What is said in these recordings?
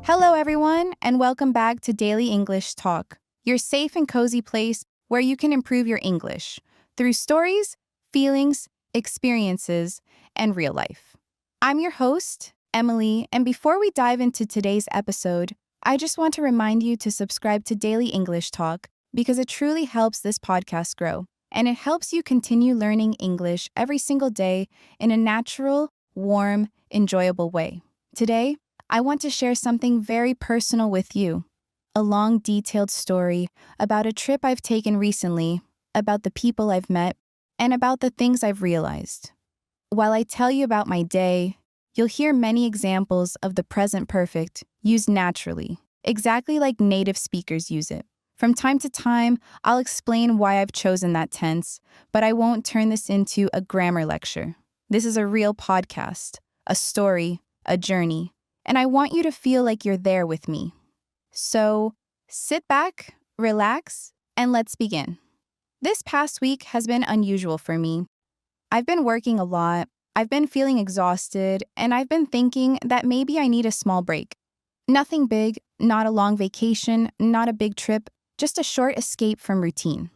Hello, everyone, and welcome back to Daily English Talk, your safe and cozy place where you can improve your English through stories, feelings, experiences, and real life. I'm your host, Emily, and before we dive into today's episode, I just want to remind you to subscribe to Daily English Talk because it truly helps this podcast grow, and it helps you continue learning English every single day in a natural, warm, enjoyable way. Today, I want to share something very personal with you. A long, detailed story about a trip I've taken recently, about the people I've met, and about the things I've realized. While I tell you about my day, you'll hear many examples of the present perfect used naturally, exactly like native speakers use it. From time to time, I'll explain why I've chosen that tense, but I won't turn this into a grammar lecture. This is a real podcast, a story, a journey. And I want you to feel like you're there with me. So, sit back, relax, and let's begin. This past week has been unusual for me. I've been working a lot, I've been feeling exhausted, and I've been thinking that maybe I need a small break. Nothing big, not a long vacation, not a big trip, just a short escape from routine.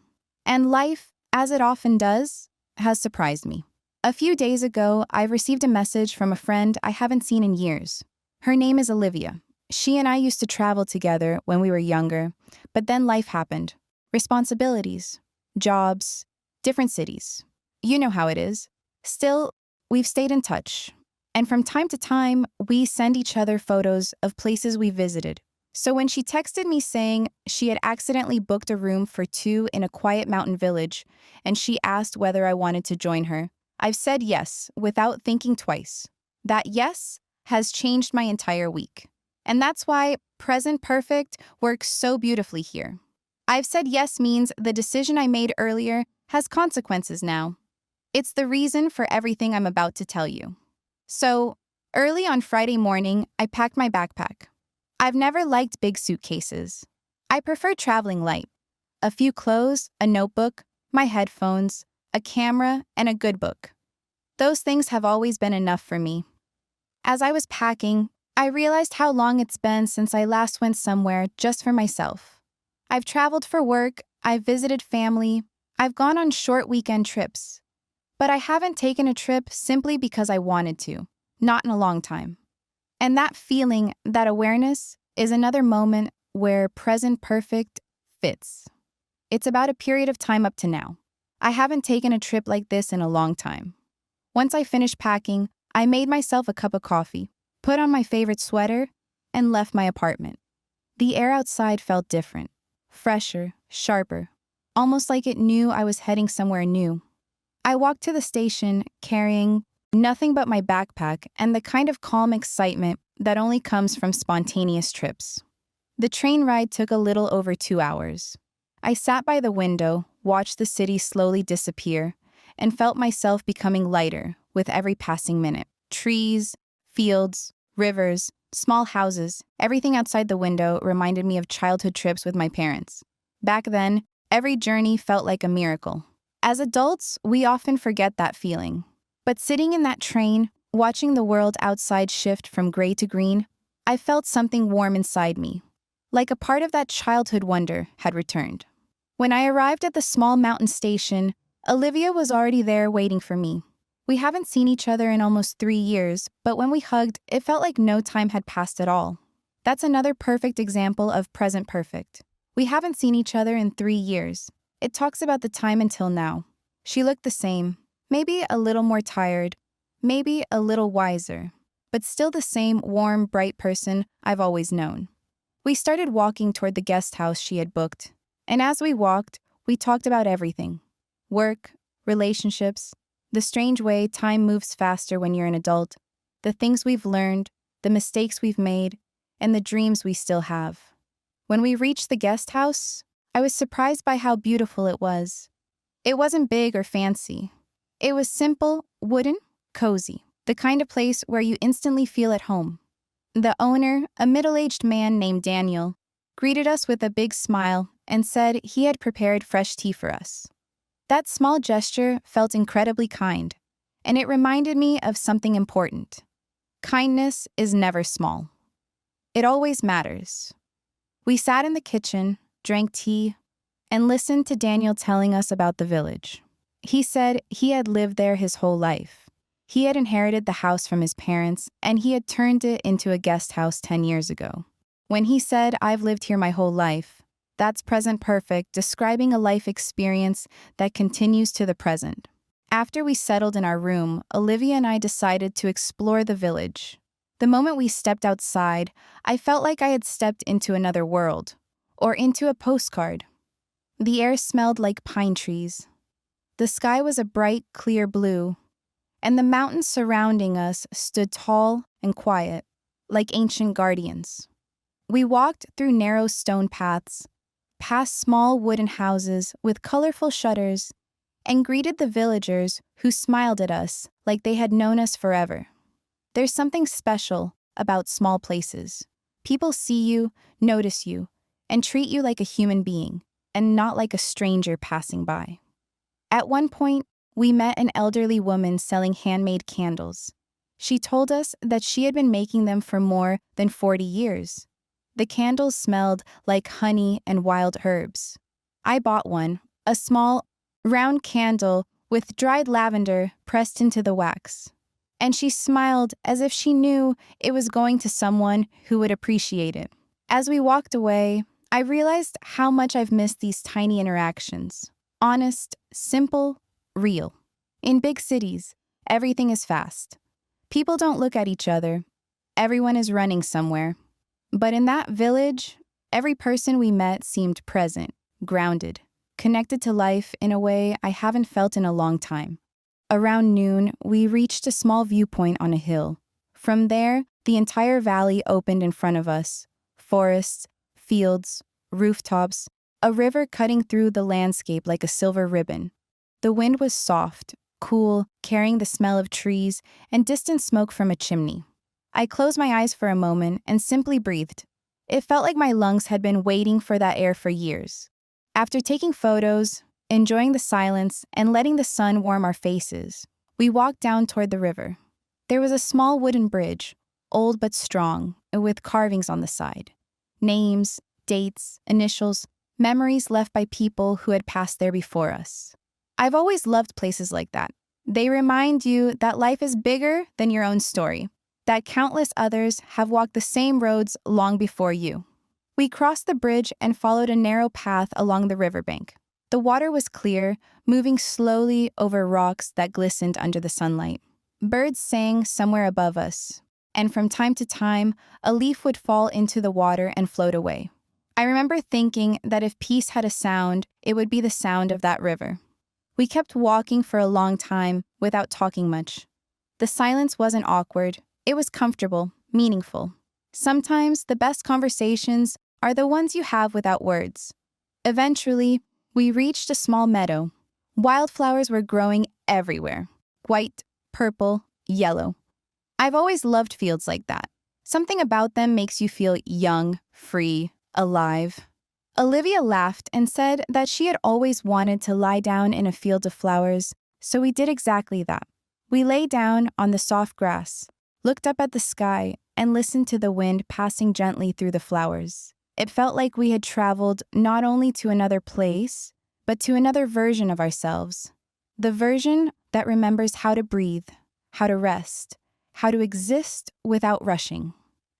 And life, as it often does, has surprised me. A few days ago, I received a message from a friend I haven't seen in years. Her name is Olivia. She and I used to travel together when we were younger, but then life happened. Responsibilities, jobs, different cities. You know how it is. Still, we've stayed in touch. And from time to time, we send each other photos of places we visited. So when she texted me saying she had accidentally booked a room for two in a quiet mountain village, and she asked whether I wanted to join her, I've said yes without thinking twice. That yes has changed my entire week. And that's why present perfect works so beautifully here. I've said yes means the decision I made earlier has consequences now. It's the reason for everything I'm about to tell you. So, early on Friday morning, I packed my backpack. I've never liked big suitcases. I prefer traveling light. A few clothes, a notebook, my headphones, a camera, and a good book. Those things have always been enough for me. As I was packing, I realized how long it's been since I last went somewhere just for myself. I've traveled for work, I've visited family, I've gone on short weekend trips. But I haven't taken a trip simply because I wanted to, not in a long time. And that feeling, that awareness, is another moment where present perfect fits. It's about a period of time up to now. I haven't taken a trip like this in a long time. Once I finished packing, I made myself a cup of coffee, put on my favorite sweater, and left my apartment. The air outside felt different, fresher, sharper, almost like it knew I was heading somewhere new. I walked to the station carrying nothing but my backpack and the kind of calm excitement that only comes from spontaneous trips. The train ride took a little over 2 hours. I sat by the window, watched the city slowly disappear, and felt myself becoming lighter with every passing minute. Trees, fields, rivers, small houses, everything outside the window reminded me of childhood trips with my parents. Back then, every journey felt like a miracle. As adults, we often forget that feeling. But sitting in that train, watching the world outside shift from gray to green, I felt something warm inside me, like a part of that childhood wonder had returned. When I arrived at the small mountain station, Olivia was already there waiting for me. We haven't seen each other in almost 3 years, but when we hugged, it felt like no time had passed at all. That's another perfect example of present perfect. We haven't seen each other in 3 years. It talks about the time until now. She looked the same, maybe a little more tired, maybe a little wiser, but still the same warm, bright person I've always known. We started walking toward the guest house she had booked, and as we walked, we talked about everything. Work, relationships, the strange way time moves faster when you're an adult, the things we've learned, the mistakes we've made, and the dreams we still have. When we reached the guest house, I was surprised by how beautiful it was. It wasn't big or fancy. It was simple, wooden, cozy, the kind of place where you instantly feel at home. The owner, a middle-aged man named Daniel, greeted us with a big smile and said he had prepared fresh tea for us. That small gesture felt incredibly kind, and it reminded me of something important. Kindness is never small. It always matters. We sat in the kitchen, drank tea, and listened to Daniel telling us about the village. He said he had lived there his whole life. He had inherited the house from his parents, and he had turned it into a guest house 10 years ago. When he said, "I've lived here my whole life," that's present perfect, describing a life experience that continues to the present. After we settled in our room, Olivia and I decided to explore the village. The moment we stepped outside, I felt like I had stepped into another world, or into a postcard. The air smelled like pine trees. The sky was a bright, clear blue, and the mountains surrounding us stood tall and quiet, like ancient guardians. We walked through narrow stone paths, past small wooden houses with colorful shutters, and greeted the villagers who smiled at us like they had known us forever. There's something special about small places. People see you, notice you, and treat you like a human being, and not like a stranger passing by. At one point, we met an elderly woman selling handmade candles. She told us that she had been making them for more than 40 years. The candles smelled like honey and wild herbs. I bought one, a small, round candle with dried lavender pressed into the wax. And she smiled as if she knew it was going to someone who would appreciate it. As we walked away, I realized how much I've missed these tiny interactions. Honest, simple, real. In big cities, everything is fast. People don't look at each other. Everyone is running somewhere. But in that village, every person we met seemed present, grounded, connected to life in a way I haven't felt in a long time. Around noon, we reached a small viewpoint on a hill. From there, the entire valley opened in front of us. Forests, fields, rooftops, a river cutting through the landscape like a silver ribbon. The wind was soft, cool, carrying the smell of trees and distant smoke from a chimney. I closed my eyes for a moment and simply breathed. It felt like my lungs had been waiting for that air for years. After taking photos, enjoying the silence, and letting the sun warm our faces, we walked down toward the river. There was a small wooden bridge, old but strong, with carvings on the side. Names, dates, initials, memories left by people who had passed there before us. I've always loved places like that. They remind you that life is bigger than your own story, that countless others have walked the same roads long before you. We crossed the bridge and followed a narrow path along the riverbank. The water was clear, moving slowly over rocks that glistened under the sunlight. Birds sang somewhere above us, and from time to time, a leaf would fall into the water and float away. I remember thinking that if peace had a sound, it would be the sound of that river. We kept walking for a long time without talking much. The silence wasn't awkward. It was comfortable, meaningful. Sometimes the best conversations are the ones you have without words. Eventually, we reached a small meadow. Wildflowers were growing everywhere. White, purple, yellow. I've always loved fields like that. Something about them makes you feel young, free, alive. Olivia laughed and said that she had always wanted to lie down in a field of flowers, so we did exactly that. We lay down on the soft grass, looked up at the sky, and listened to the wind passing gently through the flowers. It felt like we had traveled not only to another place, but to another version of ourselves. The version that remembers how to breathe, how to rest, how to exist without rushing.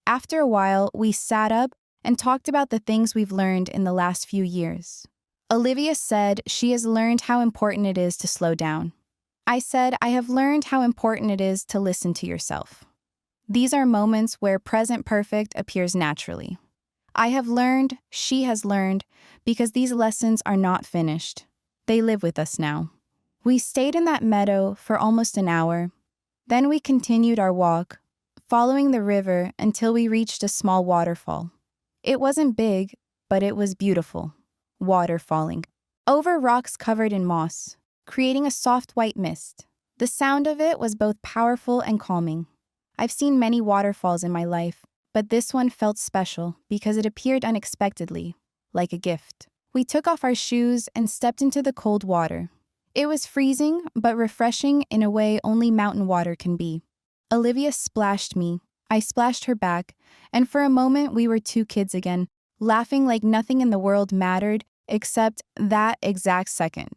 After a while, we sat up and talked about the things we've learned in the last few years. Olivia said she has learned how important it is to slow down. I said I have learned how important it is to listen to yourself. These are moments where present perfect appears naturally. I have learned, she has learned, because these lessons are not finished. They live with us now. We stayed in that meadow for almost an hour. Then we continued our walk, following the river until we reached a small waterfall. It wasn't big, but it was beautiful. Water falling over rocks covered in moss, creating a soft white mist. The sound of it was both powerful and calming. I've seen many waterfalls in my life, but this one felt special because it appeared unexpectedly, like a gift. We took off our shoes and stepped into the cold water. It was freezing, but refreshing in a way only mountain water can be. Olivia splashed me. I splashed her back, and for a moment we were two kids again, laughing like nothing in the world mattered except that exact second.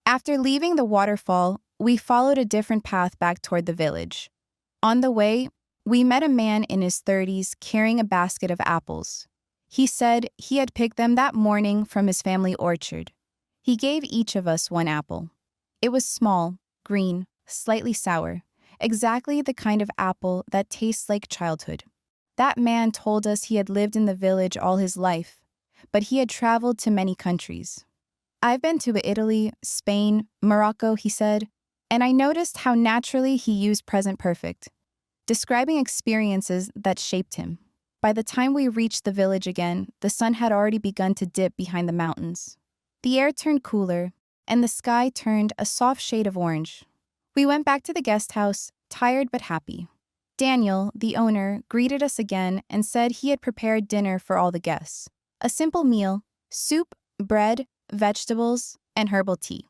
After leaving the waterfall, we followed a different path back toward the village. On the way, we met a man in his 30s carrying a basket of apples. He said he had picked them that morning from his family orchard. He gave each of us one apple. It was small, green, slightly sour, exactly the kind of apple that tastes like childhood. That man told us he had lived in the village all his life, but he had traveled to many countries. I've been to Italy, Spain, Morocco, he said, and I noticed how naturally he used present perfect, describing experiences that shaped him. By the time we reached the village again, the sun had already begun to dip behind the mountains. The air turned cooler, and the sky turned a soft shade of orange. We went back to the guest house, tired but happy. Daniel, the owner, greeted us again and said he had prepared dinner for all the guests. A simple meal: soup, bread, vegetables, and herbal tea.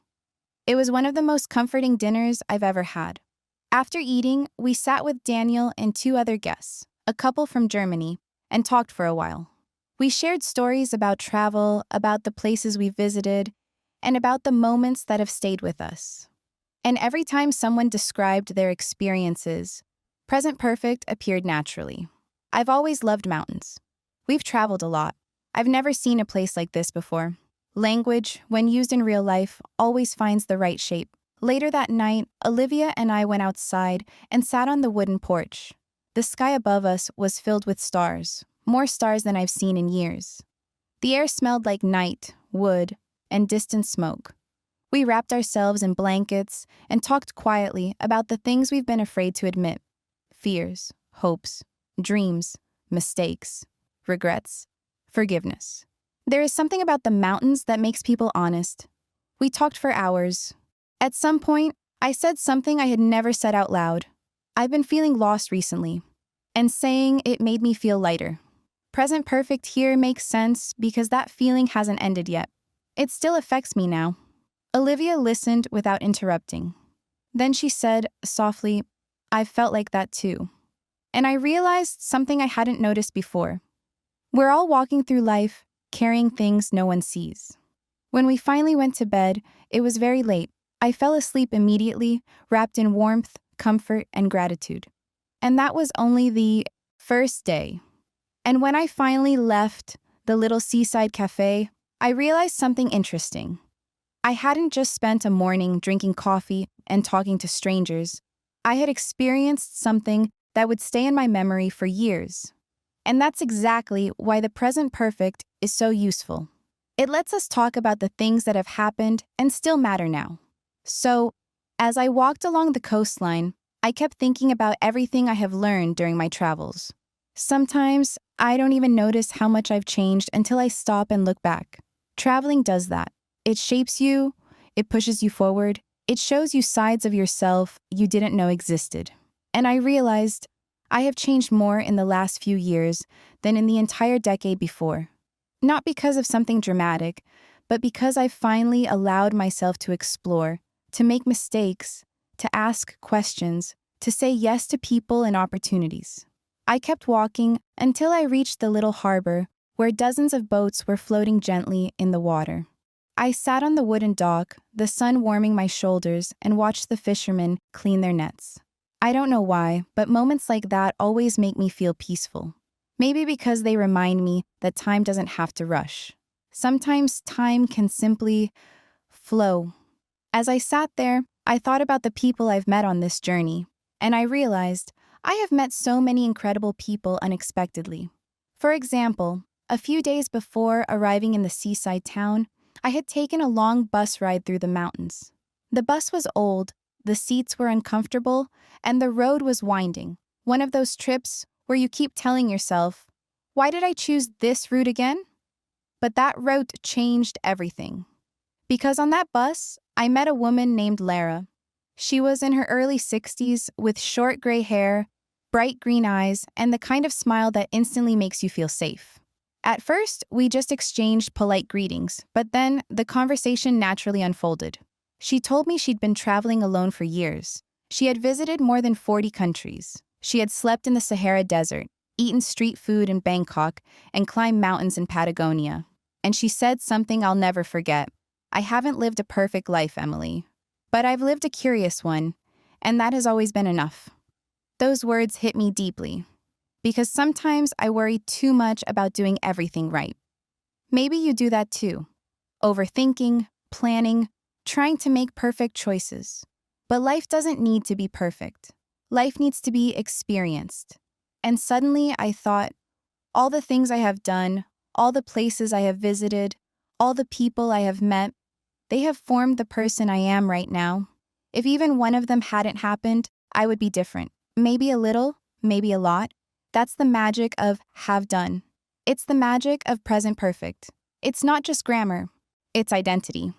It was one of the most comforting dinners I've ever had. After eating, we sat with Daniel and two other guests, a couple from Germany, and talked for a while. We shared stories about travel, about the places we visited, and about the moments that have stayed with us. And every time someone described their experiences, Present Perfect appeared naturally. I've always loved mountains. We've traveled a lot. I've never seen a place like this before. Language, when used in real life, always finds the right shape. Later that night, Olivia and I went outside and sat on the wooden porch. The sky above us was filled with stars, more stars than I've seen in years. The air smelled like night, wood, and distant smoke. We wrapped ourselves in blankets and talked quietly about the things we've been afraid to admit: fears, hopes, dreams, mistakes, regrets, forgiveness. There is something about the mountains that makes people honest. We talked for hours. At some point, I said something I had never said out loud. I've been feeling lost recently, and saying it made me feel lighter. Present Perfect here makes sense because that feeling hasn't ended yet. It still affects me now. Olivia listened without interrupting. Then she said, softly, "I've felt like that too." And I realized something I hadn't noticed before. We're all walking through life, carrying things no one sees. When we finally went to bed, it was very late. I fell asleep immediately, wrapped in warmth, comfort, and gratitude. And that was only the first day. And when I finally left the little seaside cafe, I realized something interesting. I hadn't just spent a morning drinking coffee and talking to strangers. I had experienced something that would stay in my memory for years. And that's exactly why the Present Perfect is so useful. It lets us talk about the things that have happened and still matter now. So, as I walked along the coastline, I kept thinking about everything I have learned during my travels. Sometimes, I don't even notice how much I've changed until I stop and look back. Traveling does that. It shapes you, it pushes you forward, it shows you sides of yourself you didn't know existed. And I realized I have changed more in the last few years than in the entire decade before. Not because of something dramatic, but because I've finally allowed myself to explore, to make mistakes, to ask questions, to say yes to people and opportunities. I kept walking until I reached the little harbor where dozens of boats were floating gently in the water. I sat on the wooden dock, the sun warming my shoulders, and watched the fishermen clean their nets. I don't know why, but moments like that always make me feel peaceful. Maybe because they remind me that time doesn't have to rush. Sometimes time can simply flow. As I sat there, I thought about the people I've met on this journey, and I realized I have met so many incredible people unexpectedly. For example, a few days before arriving in the seaside town, I had taken a long bus ride through the mountains. The bus was old, the seats were uncomfortable, and the road was winding. One of those trips where you keep telling yourself, "Why did I choose this route again?" But that route changed everything. Because on that bus, I met a woman named Lara. She was in her early 60s with short gray hair, bright green eyes, and the kind of smile that instantly makes you feel safe. At first, we just exchanged polite greetings, but then the conversation naturally unfolded. She told me she'd been traveling alone for years. She had visited more than 40 countries. She had slept in the Sahara Desert, eaten street food in Bangkok, and climbed mountains in Patagonia. And she said something I'll never forget. "I haven't lived a perfect life, Emily, but I've lived a curious one, and that has always been enough." Those words hit me deeply, because sometimes I worry too much about doing everything right. Maybe you do that too. Overthinking, planning, trying to make perfect choices. But life doesn't need to be perfect. Life needs to be experienced. And suddenly I thought, all the things I have done, all the places I have visited, all the people I have met, they have formed the person I am right now. If even one of them hadn't happened, I would be different. Maybe a little, maybe a lot. That's the magic of have done. It's the magic of present perfect. It's not just grammar, it's identity.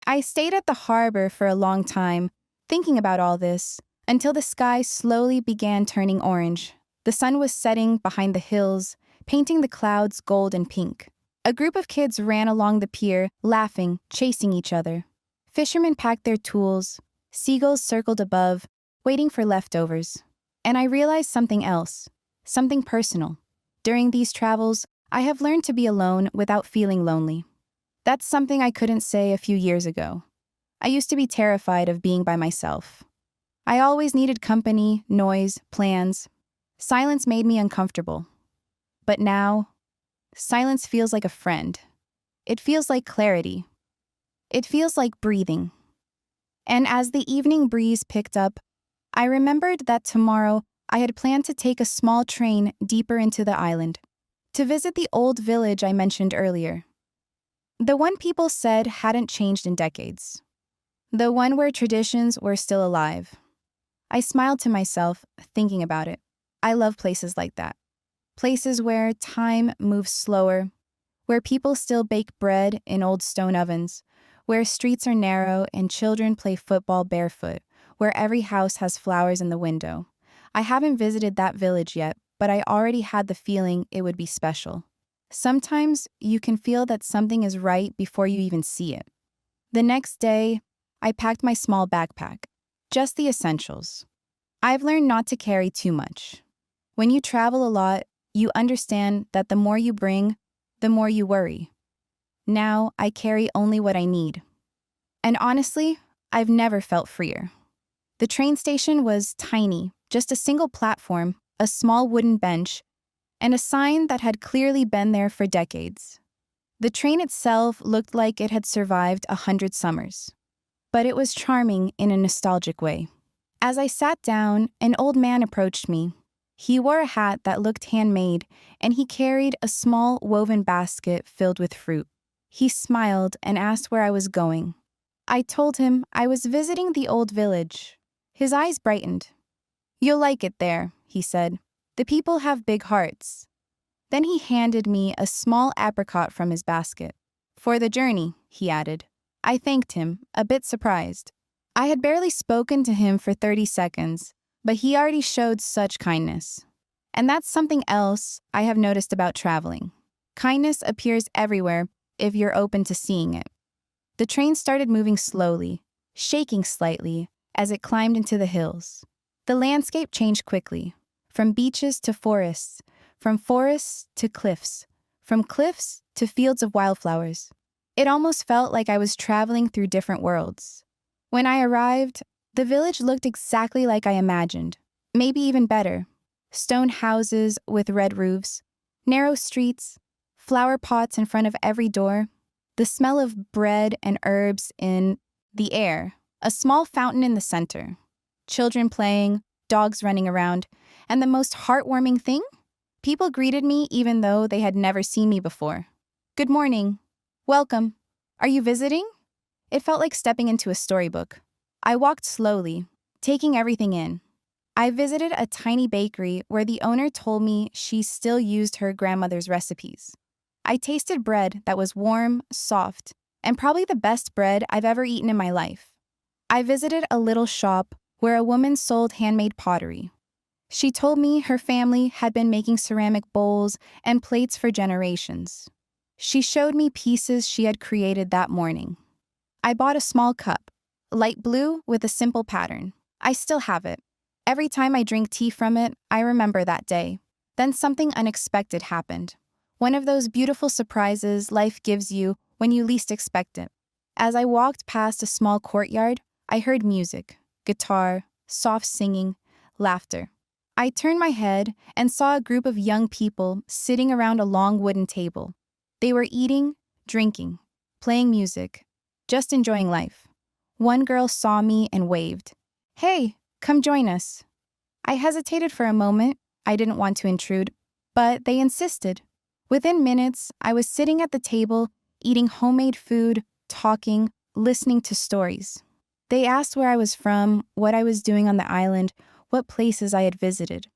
I stayed at the harbor for a long time, thinking about all this, until the sky slowly began turning orange. The sun was setting behind the hills, painting the clouds gold and pink. A group of kids ran along the pier, laughing, chasing each other. Fishermen packed their tools. Seagulls circled above, waiting for leftovers. And I realized something else, something personal. During these travels, I have learned to be alone without feeling lonely. That's something I couldn't say a few years ago. I used to be terrified of being by myself. I always needed company, noise, plans. Silence made me uncomfortable. But now, silence feels like a friend. It feels like clarity. It feels like breathing. And as the evening breeze picked up, I remembered that tomorrow I had planned to take a small train deeper into the island, to visit the old village I mentioned earlier. The one people said hadn't changed in decades. The one where traditions were still alive. I smiled to myself, thinking about it. I love places like that. Places where time moves slower, where people still bake bread in old stone ovens, where streets are narrow and children play football barefoot, where every house has flowers in the window. I haven't visited that village yet, but I already had the feeling it would be special. Sometimes you can feel that something is right before you even see it. The next day, I packed my small backpack, just the essentials. I've learned not to carry too much. When you travel a lot, you understand that the more you bring, the more you worry. Now I carry only what I need. And honestly, I've never felt freer. The train station was tiny, just a single platform, a small wooden bench, and a sign that had clearly been there for decades. The train itself looked like it had survived 100 summers. But it was charming in a nostalgic way. As I sat down, an old man approached me. He wore a hat that looked handmade, and he carried a small woven basket filled with fruit. He smiled and asked where I was going. I told him I was visiting the old village. His eyes brightened. "You'll like it there," he said. "The people have big hearts." Then he handed me a small apricot from his basket. "For the journey," he added. I thanked him, a bit surprised. I had barely spoken to him for 30 seconds, but he already showed such kindness. And that's something else I have noticed about traveling. Kindness appears everywhere if you're open to seeing it. The train started moving slowly, shaking slightly as it climbed into the hills. The landscape changed quickly, from beaches to forests, from forests to cliffs, from cliffs to fields of wildflowers. It almost felt like I was traveling through different worlds. When I arrived, the village looked exactly like I imagined, maybe even better. Stone houses with red roofs, narrow streets, flower pots in front of every door, the smell of bread and herbs in the air, a small fountain in the center, children playing, dogs running around, and the most heartwarming thing? People greeted me even though they had never seen me before. "Good morning. Welcome. Are you visiting?" It felt like stepping into a storybook. I walked slowly, taking everything in. I visited a tiny bakery where the owner told me she still used her grandmother's recipes. I tasted bread that was warm, soft, and probably the best bread I've ever eaten in my life. I visited a little shop where a woman sold handmade pottery. She told me her family had been making ceramic bowls and plates for generations. She showed me pieces she had created that morning. I bought a small cup, light blue with a simple pattern. I still have it. Every time I drink tea from it, I remember that day. Then something unexpected happened. One of those beautiful surprises life gives you when you least expect it. As I walked past a small courtyard, I heard music, guitar, soft singing, laughter. I turned my head and saw a group of young people sitting around a long wooden table. They were eating, drinking, playing music, just enjoying life. One girl saw me and waved. "Hey, come join us." I hesitated for a moment. I didn't want to intrude, but they insisted. Within minutes, I was sitting at the table, eating homemade food, talking, listening to stories. They asked where I was from, what I was doing on the island, what places I had visited.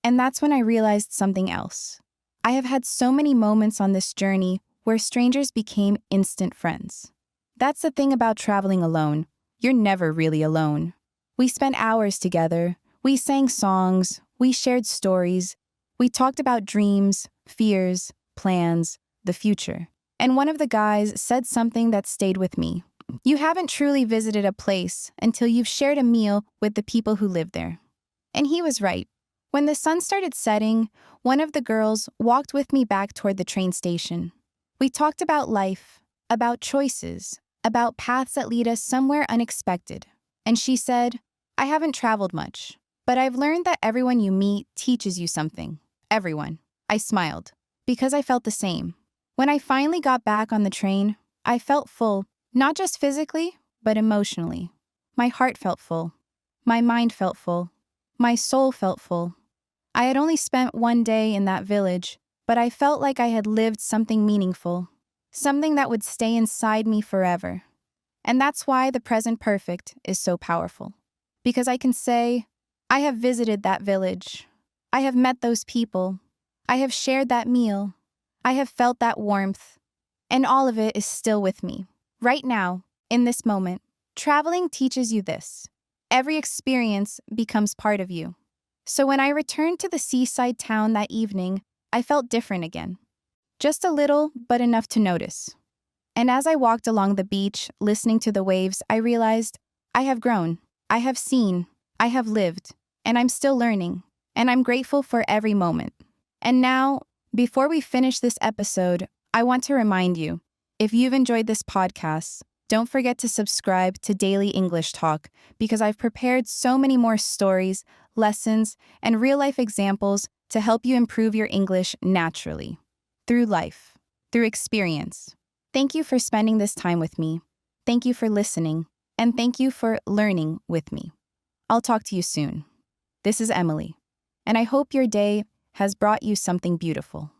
And that's when I realized something else. I have had so many moments on this journey where strangers became instant friends. That's the thing about traveling alone. You're never really alone. We spent hours together. We sang songs. We shared stories. We talked about dreams, fears, plans, the future. And one of the guys said something that stayed with me. You haven't truly visited a place until you've shared a meal with the people who live there. And he was right. When the sun started setting, one of the girls walked with me back toward the train station. We talked about life, about choices, about paths that lead us somewhere unexpected. And she said, "I haven't traveled much, but I've learned that everyone you meet teaches you something. Everyone." I smiled, because I felt the same. When I finally got back on the train, I felt full, not just physically, but emotionally. My heart felt full. My mind felt full. My soul felt full. I had only spent one day in that village, but I felt like I had lived something meaningful, something that would stay inside me forever. And that's why the present perfect is so powerful. Because I can say, I have visited that village. I have met those people. I have shared that meal. I have felt that warmth. And all of it is still with me. Right now, in this moment, traveling teaches you this. Every experience becomes part of you. So when I returned to the seaside town that evening, I felt different again. Just a little, but enough to notice. And as I walked along the beach, listening to the waves, I realized I have grown, I have seen, I have lived, and I'm still learning, and I'm grateful for every moment. And now, before we finish this episode, I want to remind you, if you've enjoyed this podcast, don't forget to subscribe to Daily English Talk because I've prepared so many more stories, lessons, and real-life examples to help you improve your English naturally, through life, through experience. Thank you for spending this time with me. Thank you for listening, and thank you for learning with me. I'll talk to you soon. This is Emily, and I hope your day has brought you something beautiful.